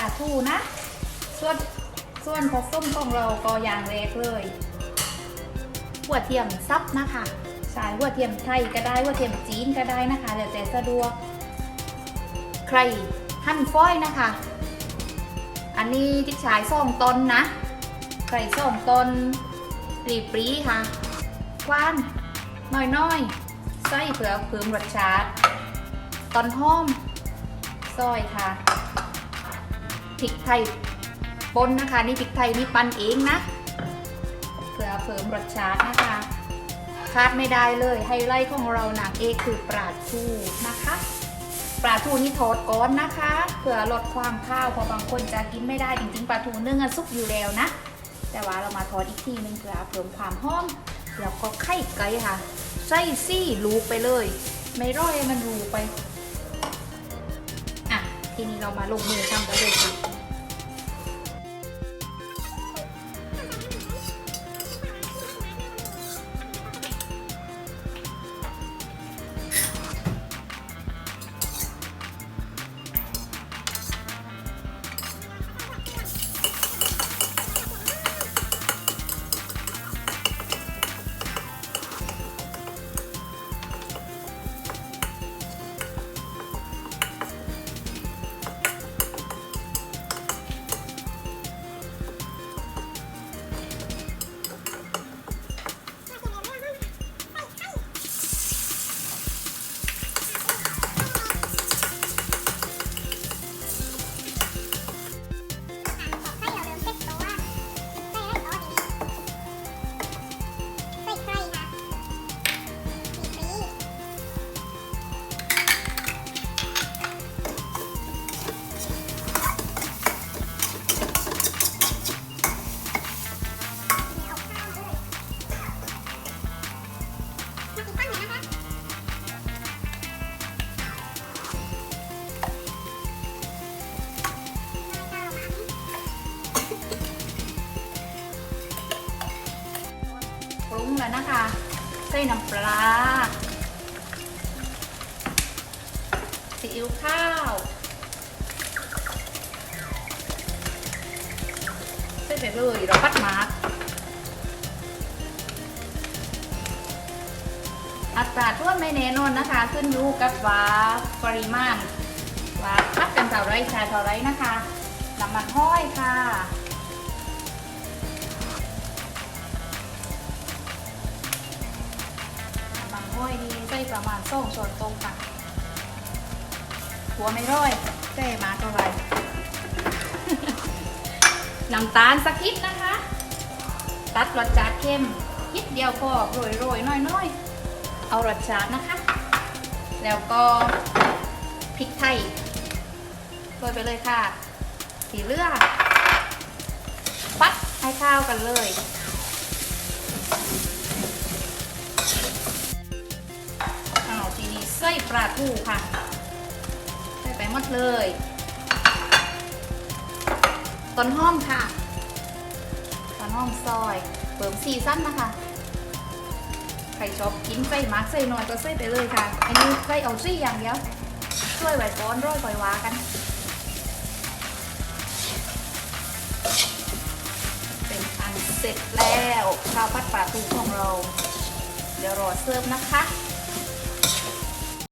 าทูนะส่วนผสมของเราก็อย่างแรกเลยหัวเทียมซับนะคะใช้หัวเทียมไทยก็ได้หัวเทียมจีนก็ได้นะคะแล้วแต่สะดวกใครหั่นฝอยนะคะอันนี้ที่ใช้2 ตนนะใคร2 ตนปรีค่ะกว้านน้อยๆใส่เพื่อเพิ่มรสชาติตอนหอมซอยค่ะพริกไทยป่นนะคะนี่พริกไทยนี่ปั่นเองนะเพื่อเพิ่มรสชาตินะคะขาดไม่ได้เลยไฮไลท์ของเรานางเอกคือปลาทูนะคะปลาทูนี่ทอดก่อนนะคะเพื่อลดความข้าวเพราะบางคนจะกินไม่ได้จริงๆปลาทูนึ่งสุกอยู่แล้วนะแต่ว่าเรามาทอดอีกทีนึงเพื่อเพิ่มความหอมแล้วก็ไข่ไก่ค่ะใส่ซี่ลูกไปเลยไม่ร่อยมันรูไปอ่ะทีนี้เรามาลงมือทำกันเลยค่ะปรุงแล้วนะคะใส่น้ำปลาซีอิ๊วข้าวใส่ไปเลยเราพัดมาร์กอัตราทั่วไม่แน่นอนนะคะขึ้นอยู่กับว่าปริมาณว่าพัดกันเท่าไรใช้เท่าไรนะคะน้ำมันห้อยค่ะห้อยดีใส่ประมาณ2 ช้อนโต๊ะค่ะหัวไม่ร้อยใส่มาเท่าไหร่ น้ำตาลสักนิดนะคะ ตัดรสชาติเข้มนิดเดียวพอโรยๆน้อยๆเอารสชาตินะคะ แล้วก็พริกไทยโรยไปเลยค่ะสีเหลืองปัดให้ข้าวกันเลยใส่ปลาทูค่ะใส่ไปหมดเลยต้นหอมค่ะต้นหอมซอยเพิ่มซีซั่นนะคะใครชอบกินใส่มากใส่น้อยก็ใส่ไปเลยค่ะอันนี้ใส่เอาซี่อย่างเดียวช่วยไว้ก้อนร้อยปล่อยวากันเป็นอันเสร็จแล้วข้าวผัดปลาทูของเราเดี๋ยวรอเสิร์ฟนะคะ